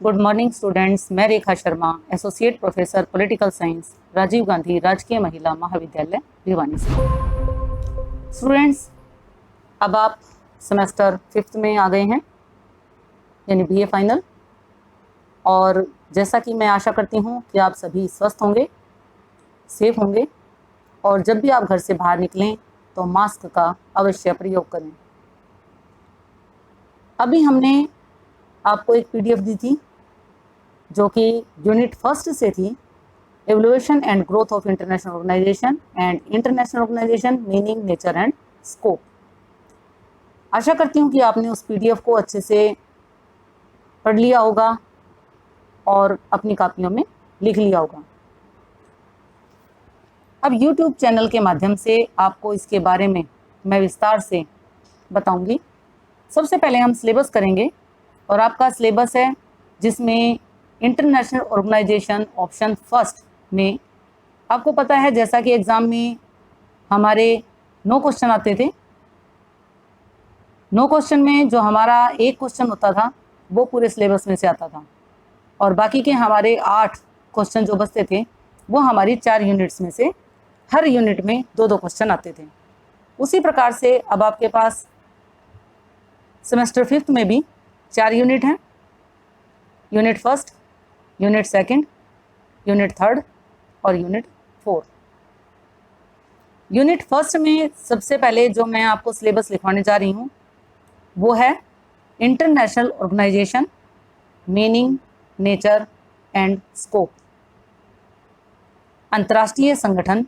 Good morning students. मैं Rekha Sharma, associate professor political science, Rajiv Gandhi राजकीय महिला महाविद्यालय भिवानी से। स्टूडेंट्स, अब आप सेमेस्टर 5th में आ गए हैं, यानी बीए फाइनल। और जैसा कि मैं आशा करती हूँ कि आप सभी स्वस्थ होंगे, सेफ होंगे, और जब भी आप घर से बाहर निकलें तो मास्क का अवश्य प्रयोग करें। अभी हमने आपको एक पीडीएफ दी थी जो कि यूनिट 1 से थी, evolution and growth of international organization and international organisation meaning, nature and scope. आशा करती हूँ कि आपने उस पीडीएफ को अच्छे से पढ़ लिया होगा और अपनी कॉपियों में लिख लिया होगा। अब YouTube चैनल के माध्यम से आपको इसके बारे में मैं विस्तार से बताऊंगी। सबसे पहले हम सिलेबस करेंगे, और आपका सिलेबस है जिसमें इंटरनेशनल ऑर्गेनाइजेशन ऑप्शन फर्स्ट में, आपको पता है जैसा कि एग्ज़ाम में हमारे 9 क्वेश्चन आते थे। 9 क्वेश्चन में जो हमारा एक क्वेश्चन होता था वो पूरे सिलेबस में से आता था, और बाकी के हमारे 8 क्वेश्चन जो बचते थे वो हमारी 4 यूनिट्स में से हर यूनिट में 2-2 क्वेश्चन आते थे। उसी प्रकार से अब आपके पास सेमेस्टर 5th में भी 4 यूनिट हैं, यूनिट 1, यूनिट 2, यूनिट 3 और यूनिट 4। यूनिट 1 में सबसे पहले जो मैं आपको सिलेबस लिखवाने जा रही हूँ वो है international organisation meaning, nature and scope. अंतर्राष्ट्रीय संगठन,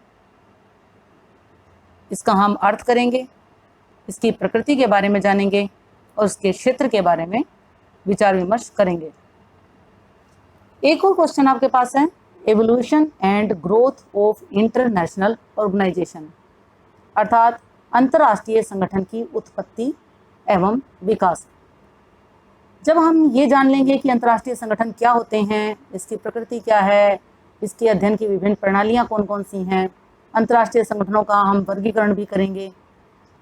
इसका हम अर्थ करेंगे, इसकी प्रकृति के बारे में जानेंगे और उसके क्षेत्र के बारे में विचार विमर्श करेंगे। एक और क्वेश्चन आपके पास है, evolution and growth of international organisation, अर्थात अंतर्राष्ट्रीय संगठन की उत्पत्ति एवं विकास। जब हम ये जान लेंगे कि अंतर्राष्ट्रीय संगठन क्या होते हैं, इसकी प्रकृति क्या है, इसके अध्ययन की विभिन्न प्रणालियाँ कौन कौन सी हैं, अंतर्राष्ट्रीय संगठनों का हम वर्गीकरण भी करेंगे,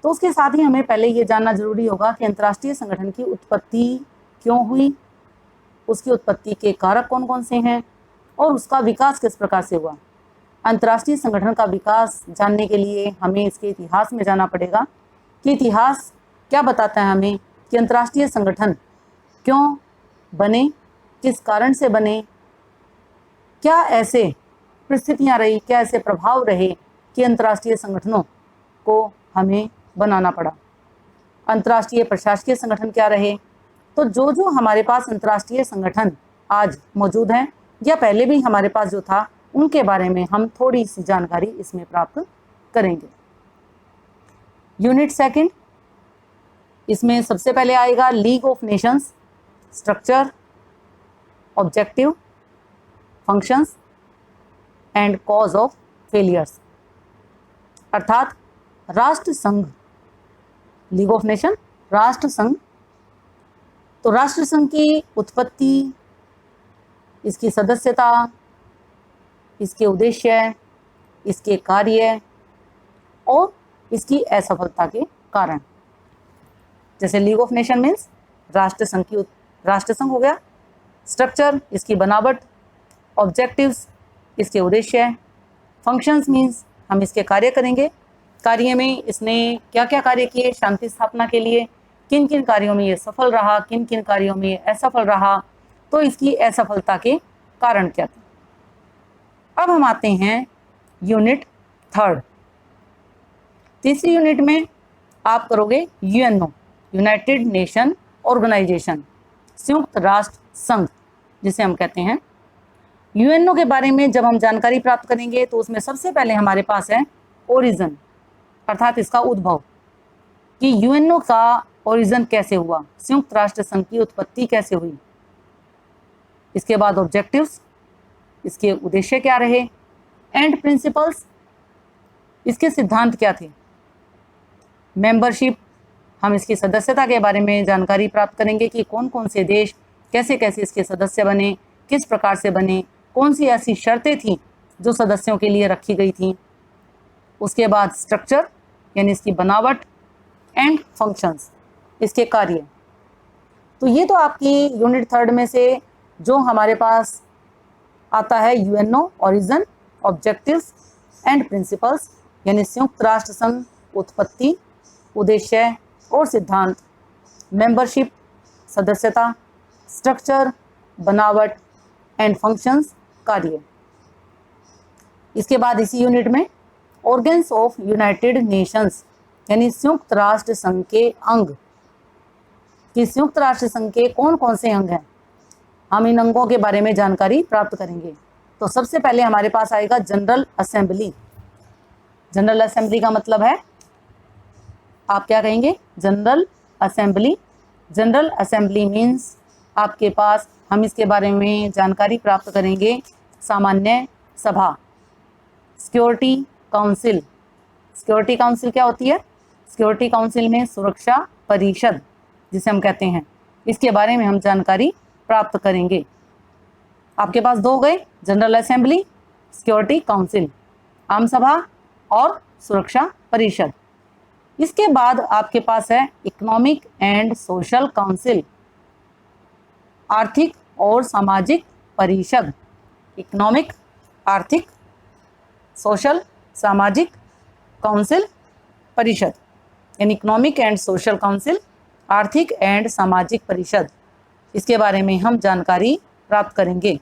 तो उसके साथ ही हमें पहले ये जानना जरूरी होगा कि अंतर्राष्ट्रीय संगठन की उत्पत्ति क्यों हुई, उसकी उत्पत्ति के कारक कौन कौन से हैं और उसका विकास किस प्रकार से हुआ। अंतर्राष्ट्रीय संगठन का विकास जानने के लिए हमें इसके इतिहास में जाना पड़ेगा कि इतिहास क्या बताता है हमें कि अंतर्राष्ट्रीय संगठन क्यों बने, किस कारण से बने, क्या ऐसे परिस्थितियाँ रही, क्या ऐसे प्रभाव रहे कि अंतर्राष्ट्रीय संगठनों को हमें बनाना पड़ा। अंतर्राष्ट्रीय प्रशासकीय संगठन क्या रहे। तो जो जो हमारे पास अंतर्राष्ट्रीय संगठन आज मौजूद हैं या पहले भी हमारे पास जो था, उनके बारे में हम थोड़ी सी जानकारी इसमें प्राप्त करेंगे। यूनिट 2, इसमें सबसे पहले आएगा league of nations, structure, objective, functions and cause of failures, अर्थात राष्ट्र संघ। लीग ऑफ नेशन, राष्ट्र संघ। तो राष्ट्र संघ की उत्पत्ति, इसकी सदस्यता, इसके उद्देश्य, इसके कार्य और इसकी असफलता के कारण। जैसे लीग ऑफ नेशन मीन्स राष्ट्र संघ हो गया, स्ट्रक्चर इसकी बनावट, ऑब्जेक्टिव्स इसके उद्देश्य, फंक्शंस मीन्स हम इसके कार्य करेंगे, कार्य में इसने क्या क्या कार्य किए शांति स्थापना के लिए, किन किन कार्यों में ये सफल रहा, किन किन कार्यों में असफल रहा, तो इसकी असफलता के कारण क्या थे। अब हम आते हैं यूनिट 3। तीसरी यूनिट में आप करोगे यूएनओ, यूनाइटेड नेशन ऑर्गेनाइजेशन, संयुक्त राष्ट्र संघ जिसे हम कहते हैं। यूएनओ के बारे में जब हम जानकारी प्राप्त करेंगे तो उसमें सबसे पहले हमारे पास है ओरिजिन, अर्थात इसका उद्भव, कि यूएनओ का ओरिजिन कैसे हुआ, संयुक्त राष्ट्र संघ की उत्पत्ति कैसे हुई। इसके बाद ऑब्जेक्टिव्स, इसके उद्देश्य क्या रहे, एंड प्रिंसिपल्स, इसके सिद्धांत क्या थे। मेंबरशिप, हम इसकी सदस्यता के बारे में जानकारी प्राप्त करेंगे कि कौन कौन से देश कैसे कैसे इसके सदस्य बने, किस प्रकार से बने, कौन सी ऐसी शर्तें थीं जो सदस्यों के लिए रखी गई थी। उसके बाद स्ट्रक्चर यानी इसकी बनावट, एंड फंक्शंस इसके कार्य। तो ये तो आपकी यूनिट 3 में से जो हमारे पास आता है UNO, origin, objectives and principles, यानी संयुक्त राष्ट्र संघ, उत्पत्ति, उद्देश्य और सिद्धांत, मेंबरशिप, सदस्यता, स्ट्रक्चर, बनावट एंड फंक्शंस, कार्य। इसके बाद इसी यूनिट में ऑर्गन्स ऑफ यूनाइटेड नेशंस, यानी संयुक्त राष्ट्र संघ के अंग, कि संयुक्त राष्ट्र संघ के कौन कौन से अंग हैं, हम इन अंगों के बारे में जानकारी प्राप्त करेंगे। तो सबसे पहले हमारे पास आएगा जनरल असेंबली। जनरल असेंबली का मतलब है, आप क्या कहेंगे, general assembly. General assembly means आपके पास, हम इसके बारे में जानकारी प्राप्त करेंगे, सामान्य सभा। सिक्योरिटी काउंसिल, सिक्योरिटी काउंसिल क्या होती है, सिक्योरिटी काउंसिल में सुरक्षा परिषद जिसे हम कहते हैं, इसके बारे में हम जानकारी प्राप्त करेंगे। आपके पास दो गए, जनरल असेंबली, सिक्योरिटी काउंसिल, आम सभा और सुरक्षा परिषद। इसके बाद आपके पास है इकोनॉमिक एंड सोशल काउंसिल, आर्थिक और सामाजिक परिषद। इकोनॉमिक, आर्थिक, सोशल, सामाजिक काउंसिल, परिषद, यानी इकोनॉमिक एंड सोशल काउंसिल, आर्थिक एंड सामाजिक परिषद। इसके बारे में हम जानकारी प्राप्त करेंगे।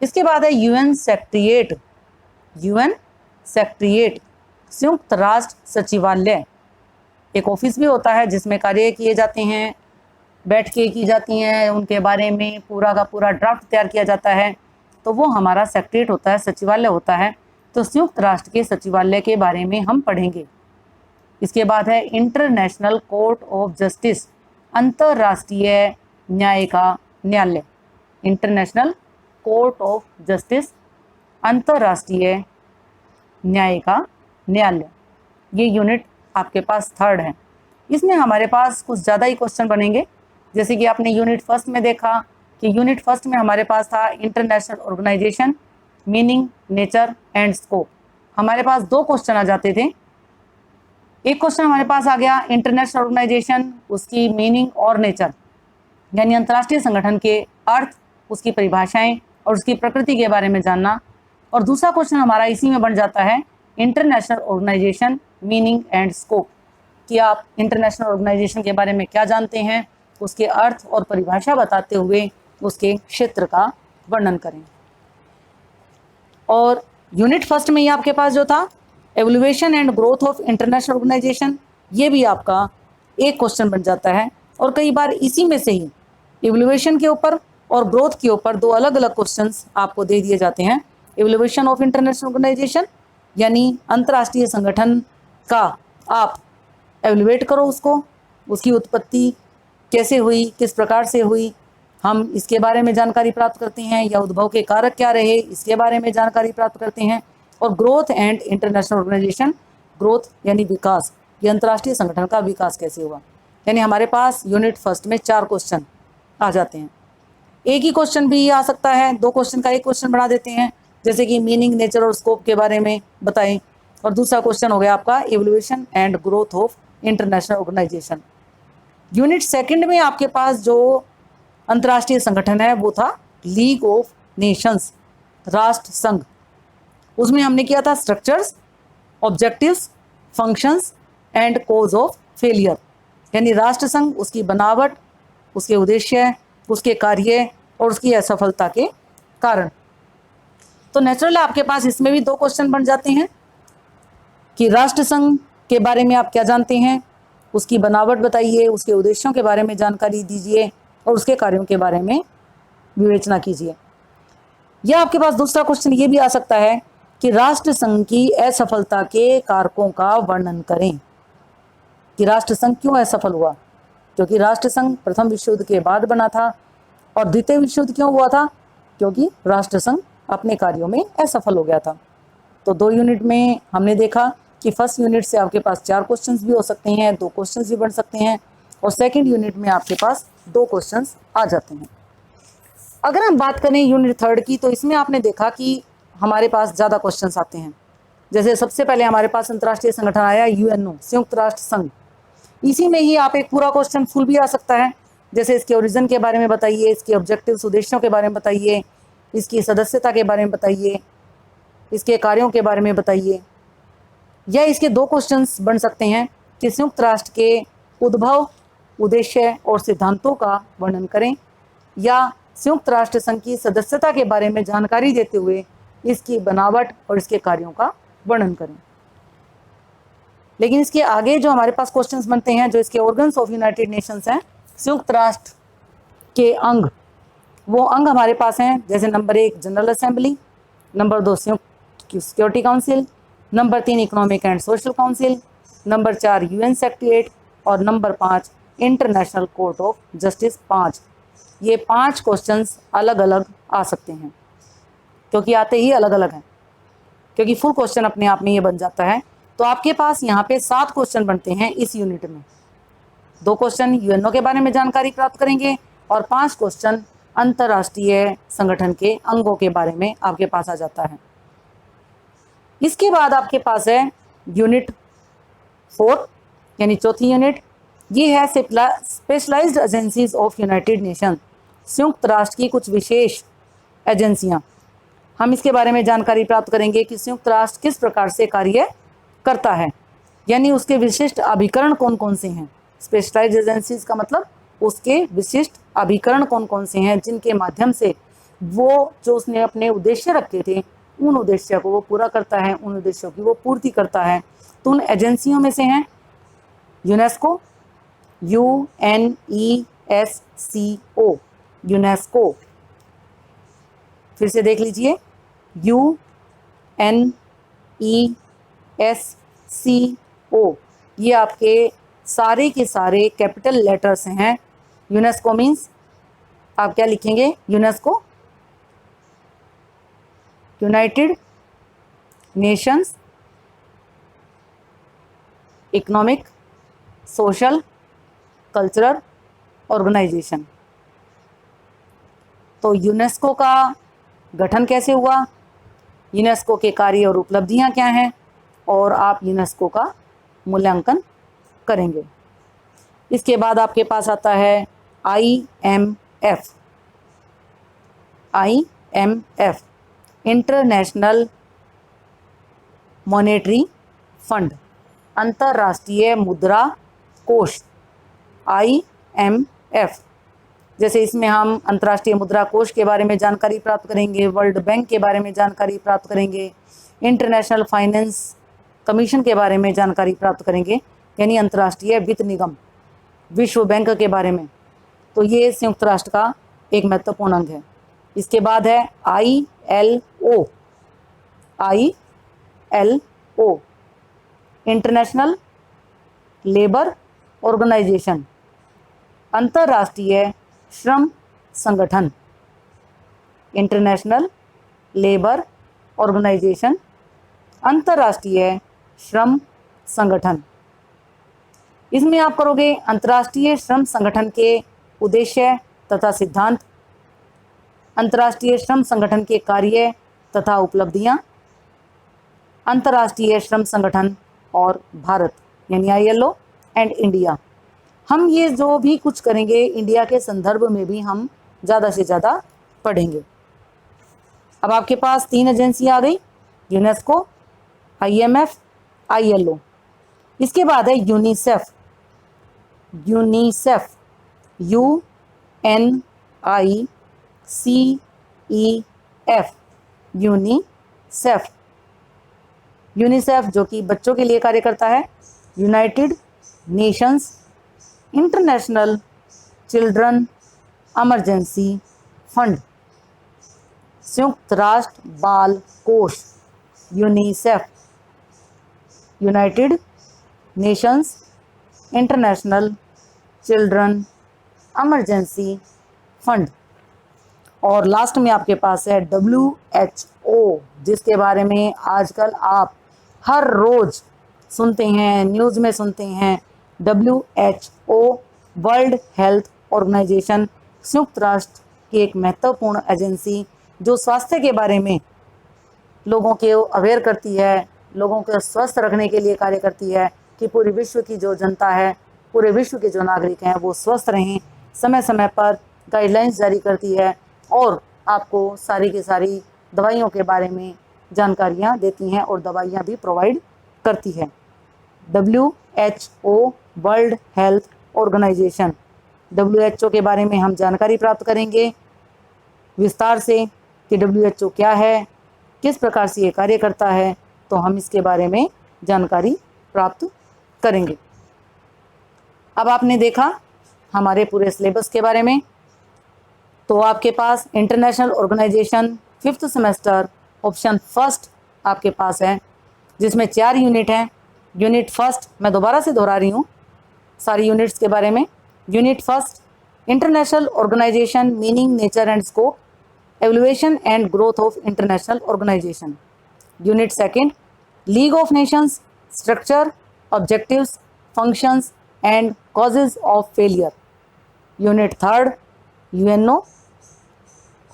इसके बाद है यूएन सेक्रेटेरिएट। यूएन सेक्रेटेरिएट संयुक्त राष्ट्र सचिवालय, एक ऑफिस भी होता है जिसमें कार्य किए जाते हैं, बैठकें की जाती हैं, उनके बारे में पूरा का पूरा ड्राफ्ट तैयार किया जाता है, तो वो हमारा सेक्रेटेरिएट होता है, सचिवालय होता है। तो संयुक्त राष्ट्र के सचिवालय के बारे में हम पढ़ेंगे। इसके बाद है इंटरनेशनल कोर्ट ऑफ जस्टिस, अंतर्राष्ट्रीय न्याय का न्यायालय। इंटरनेशनल कोर्ट ऑफ जस्टिस, अंतर्राष्ट्रीय न्याय का न्यायालय। ये यूनिट आपके पास थर्ड है। इसमें हमारे पास कुछ ज़्यादा ही क्वेश्चन बनेंगे, जैसे कि आपने यूनिट फर्स्ट में देखा कि यूनिट फर्स्ट में हमारे पास था international organisation, meaning, nature and scope. हमारे पास दो क्वेश्चन आ जाते थे। एक क्वेश्चन हमारे पास आ गया इंटरनेशनल ऑर्गेनाइजेशन, उसकी मीनिंग और नेचर, यानी अंतर्राष्ट्रीय संगठन के अर्थ, उसकी परिभाषाएं और उसकी प्रकृति के बारे में जानना। और दूसरा क्वेश्चन हमारा इसी में बन जाता है international organisation, meaning and scope, कि आप इंटरनेशनल ऑर्गेनाइजेशन के बारे में क्या जानते हैं, उसके अर्थ और परिभाषा बताते हुए उसके क्षेत्र का वर्णन करें। और यूनिट फर्स्ट में ही आपके पास जो था evolution and growth of international organisation, ये भी आपका एक क्वेश्चन बन जाता है। और कई बार इसी में से ही एवोल्यूशन के ऊपर और ग्रोथ के ऊपर दो अलग अलग क्वेश्चंस आपको दे दिए जाते हैं। एवोल्यूशन ऑफ इंटरनेशनल ऑर्गेनाइजेशन, यानी अंतर्राष्ट्रीय संगठन का आप एवोल्यूएट करो उसको, उसकी उत्पत्ति कैसे हुई, किस प्रकार से हुई, हम इसके बारे में जानकारी प्राप्त करते हैं, या उद्भव के कारक क्या रहे, इसके बारे में जानकारी प्राप्त करते हैं। और growth and international organisation, growth यानी विकास, ये अंतर्राष्ट्रीय संगठन का विकास कैसे हुआ। यानी हमारे पास यूनिट फर्स्ट में 4 क्वेश्चन आ जाते हैं। एक ही क्वेश्चन भी आ सकता है, 2 क्वेश्चन का एक क्वेश्चन बना देते हैं, जैसे कि मीनिंग, नेचर और स्कोप के बारे में बताएं। और दूसरा क्वेश्चन हो गया आपका evolution and growth of international organisation. Unit second में आपके पास जो अंतर्राष्ट्रीय संगठन है वो था लीग ऑफ नेशंस, राष्ट्र संघ। उसमें हमने किया था structures, objectives, functions and cause of failure, यानी राष्ट्र संघ, उसकी बनावट, उसके उद्देश्य, उसके कार्य और उसकी असफलता के कारण। तो नेचुरल आपके पास इसमें भी 2 क्वेश्चन बन जाते हैं कि राष्ट्र संघ के बारे में आप क्या जानते हैं, उसकी बनावट बताइए, उसके उद्देश्यों के बारे में जानकारी दीजिए और उसके कार्यों के बारे में विवेचना कीजिए। या आपके पास दूसरा क्वेश्चन ये भी आ सकता है कि राष्ट्र संघ की असफलता के कारकों का वर्णन करें, कि राष्ट्र संघ क्यों असफल हुआ, क्योंकि राष्ट्र संघ प्रथम विश्व युद्ध के बाद बना था। और द्वितीय विश्व युद्ध क्यों हुआ था, क्योंकि राष्ट्र संघ अपने कार्यों में असफल हो गया था। तो 2 यूनिट में हमने देखा कि फर्स्ट यूनिट से आपके पास 4 क्वेश्चंस भी हो सकते हैं, 2 क्वेश्चंस भी बन सकते हैं, और सेकंड यूनिट में आपके पास 2 क्वेश्चंस आ जाते हैं। अगर हम बात करें यूनिट थर्ड की, तो इसमें आपने देखा कि हमारे पास ज़्यादा क्वेश्चंस आते हैं। जैसे सबसे पहले हमारे पास अंतर्राष्ट्रीय संगठन आया यूएनओ, संयुक्त राष्ट्र संघ। इसी में ही आप एक पूरा क्वेश्चन फुल भी आ सकता है जैसे इसके ओरिजिन के बारे में बताइए, इसके ऑब्जेक्टिव्स उद्देश्यों के बारे में बताइए, इसकी सदस्यता के बारे में बताइए, इसके कार्यों के बारे में बताइए। या इसके दो क्वेश्चंस बन सकते हैं कि संयुक्त राष्ट्र के उद्भव, उद्देश्य और सिद्धांतों का वर्णन करें, या संयुक्त राष्ट्र संघ की सदस्यता के बारे में जानकारी देते हुए इसकी बनावट और इसके कार्यों का वर्णन करें। लेकिन इसके आगे जो हमारे पास क्वेश्चंस बनते हैं, जो इसके ऑर्गन्स ऑफ यूनाइटेड नेशंस हैं, संयुक्त राष्ट्र के अंग, वो अंग हमारे पास हैं, जैसे नंबर 1 जनरल असेंबली, नंबर 2 संयुक्त security council, number 3 economic and social council, number 4 UN secretariat और number 5 international court of justice. 5, ये 5 क्वेश्चंस अलग अलग आ सकते हैं, क्योंकि आते ही अलग अलग हैं, क्योंकि फुल क्वेश्चन अपने आप में ये बन जाता है। तो आपके पास यहाँ पे 7 क्वेश्चन बनते हैं इस यूनिट में। 2 क्वेश्चन यूएनओ के बारे में जानकारी प्राप्त करेंगे और 5 क्वेश्चन अंतर्राष्ट्रीय संगठन के अंगों के बारे में आपके पास आ जाता है। इसके बाद आपके पास है यूनिट 4, यानी चौथी यूनिट। ये है specialised agencies of United Nation, संयुक्त राष्ट्र की कुछ विशेष एजेंसियां। हम इसके बारे में जानकारी प्राप्त करेंगे कि संयुक्त राष्ट्र किस प्रकार से कार्य करता है, यानी उसके विशिष्ट अभिकरण कौन कौन से हैं। स्पेशलाइज्ड एजेंसीज का मतलब उसके विशिष्ट अभिकरण कौन कौन से हैं, जिनके माध्यम से वो जो उसने अपने उद्देश्य रखे थे उन उद्देश्यों को वो पूरा करता है, उन उद्देश्यों की वो पूर्ति करता है। तो उन एजेंसियों में से हैं यूनेस्को, UNESCO, यूनेस्को। फिर से देख लीजिए, UNESCO, ये आपके सारे के सारे कैपिटल लेटर्स हैं। यूनेस्को मीन्स आप क्या लिखेंगे, UNESCO United Nations Economic Social Cultural Organisation. तो यूनेस्को का गठन कैसे हुआ, यूनेस्को के कार्य और उपलब्धियां क्या हैं, और आप यूनेस्को का मूल्यांकन करेंगे। इसके बाद आपके पास आता है IMF, इंटरनेशनल मॉनेटरी फंड, अंतर्राष्ट्रीय मुद्रा कोष। IMF, जैसे इसमें हम अंतर्राष्ट्रीय मुद्रा कोष के बारे में जानकारी प्राप्त करेंगे, वर्ल्ड बैंक के बारे में जानकारी प्राप्त करेंगे, इंटरनेशनल फाइनेंस कमीशन के बारे में जानकारी प्राप्त करेंगे, यानी अंतर्राष्ट्रीय वित्त निगम, विश्व बैंक के बारे में। तो ये संयुक्त राष्ट्र का एक महत्वपूर्ण अंग है। इसके बाद है ILO, इंटरनेशनल लेबर ऑर्गेनाइजेशन, अंतर्राष्ट्रीय श्रम संगठन, इंटरनेशनल लेबर ऑर्गेनाइजेशन, अंतर्राष्ट्रीय श्रम संगठन। इसमें आप करोगे अंतर्राष्ट्रीय श्रम संगठन के उद्देश्य तथा सिद्धांत, अंतर्राष्ट्रीय श्रम संगठन के कार्य तथा उपलब्धियां, अंतर्राष्ट्रीय श्रम संगठन और भारत, यानी ILO एंड इंडिया। हम ये जो भी कुछ करेंगे इंडिया के संदर्भ में भी हम ज़्यादा से ज़्यादा पढ़ेंगे। अब आपके पास 3 एजेंसियाँ आ गई, यूनेस्को, IMF, ILO। इसके बाद है यूनिसेफ, UNICEF, यूनिसेफ, यूनिसेफ जो कि बच्चों के लिए कार्य करता है। United Nations international children emergency fund, संयुक्त राष्ट्र बाल कोष, UNICEF, United Nations international children emergency fund. और लास्ट में आपके पास है WHO, जिसके बारे में आजकल आप हर रोज़ सुनते हैं, न्यूज़ में सुनते हैं। WHO वर्ल्ड हेल्थ ऑर्गेनाइजेशन, संयुक्त राष्ट्र की एक महत्वपूर्ण एजेंसी जो स्वास्थ्य के बारे में लोगों के अवेयर करती है, लोगों को स्वस्थ रखने के लिए कार्य करती है कि पूरे विश्व की जो जनता है, पूरे विश्व के जो नागरिक हैं वो स्वस्थ रहें, समय समय पर गाइडलाइंस जारी करती है और आपको सारी की सारी दवाइयों के बारे में जानकारियाँ देती हैं और दवाइयाँ भी प्रोवाइड करती है। WHO World Health Organisation, WHO के बारे में हम जानकारी प्राप्त करेंगे विस्तार से कि WHO क्या है, किस प्रकार से ये कार्य करता है, तो हम इसके बारे में जानकारी प्राप्त करेंगे। अब आपने देखा हमारे पूरे सिलेबस के बारे में, तो आपके पास international organization 5th semester option first आपके पास है, जिसमें 4 यूनिट हैं। यूनिट फर्स्ट मैं दोबारा से दोहरा रही हूँ सारी यूनिट्स के बारे में। Unit first international organisation meaning, nature and scope, evaluation and growth of international organisation. Unit second league of nations, structure, objectives, functions and causes of failure. Unit third UNO,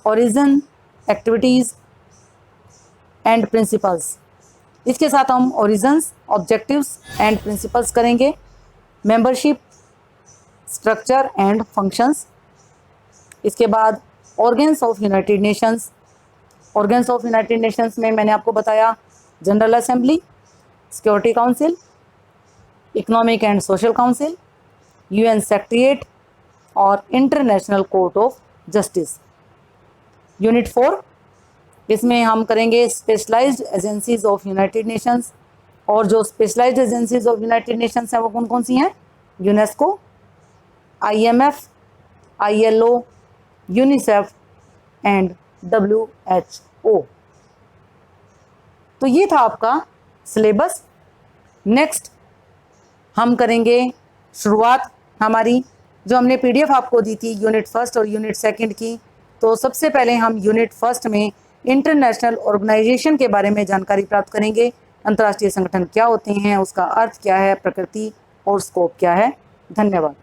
origin, activities and principles. इसके साथ हम origins, objectives and principles करेंगे। Membership, structure and functions. इसके बाद organs of United Nations. Organs of United Nations में मैंने आपको बताया general assembly, security council, economic and social council, UN secretariat और International court of Justice. Unit 4 इसमें हम करेंगे specialised agencies of United Nations, और जो specialised agencies of United Nations हैं वो कौन कौन सी हैं? UNESCO, IMF, ILO, UNICEF and WHO। तो ये था आपका सिलेबस। नेक्स्ट हम करेंगे शुरुआत हमारी, जो हमने PDF आपको दी थी यूनिट फर्स्ट और यूनिट सेकंड की। तो सबसे पहले हम यूनिट फर्स्ट में इंटरनेशनल ऑर्गेनाइजेशन के बारे में जानकारी प्राप्त करेंगे। अंतर्राष्ट्रीय संगठन क्या होते हैं, उसका अर्थ क्या है, प्रकृति और स्कोप क्या है। धन्यवाद।